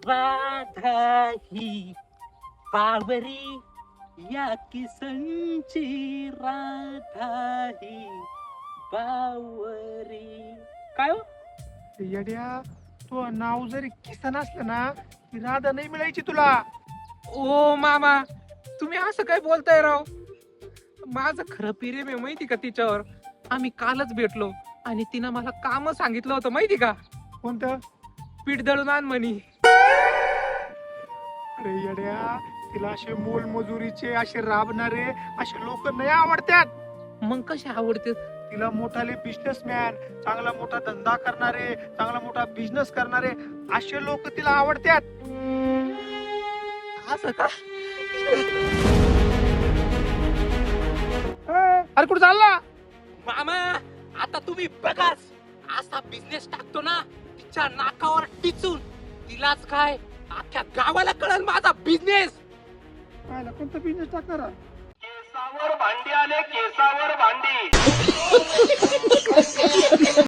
राधा ही बावरी या किसनची राधा ही बावरी. काय हो? येड्या, तो नाव जरी किसन असलं ना ती राधा नाही मिळायची तुला. ओ मामा, तुम्ही असं काय बोलताय राव? माझं खरं प्रेम आहे माहिती का तिच्यावर. आम्ही कालच भेटलो आणि तिनं मला काम सांगितलं होतं माहिती का. कोणतं? पीठ दळून आण म्हणी. अरे येड्या, तिला असे मोलमजुरीचे असे राबणारे असे लोक नाही आवडतात. मग कसे आवडते? तिला मोठाले बिझनेसमॅन, चांगला मोठा धंदा करणारे, चांगला मोठा बिझनेस करणारे असे लोक तिला आवडतात. असं का? अरे कुठं चालला? मामा आता तुम्ही बघाच, असा बिझनेस टाकतो ना तिच्या नाकावर टिचून, तिलाच काय अख्ख्या गावाला कळल माझा बिझनेस. कोणता बिझनेस टाकणार? केसावर भांडी आले, केसावर भांडी.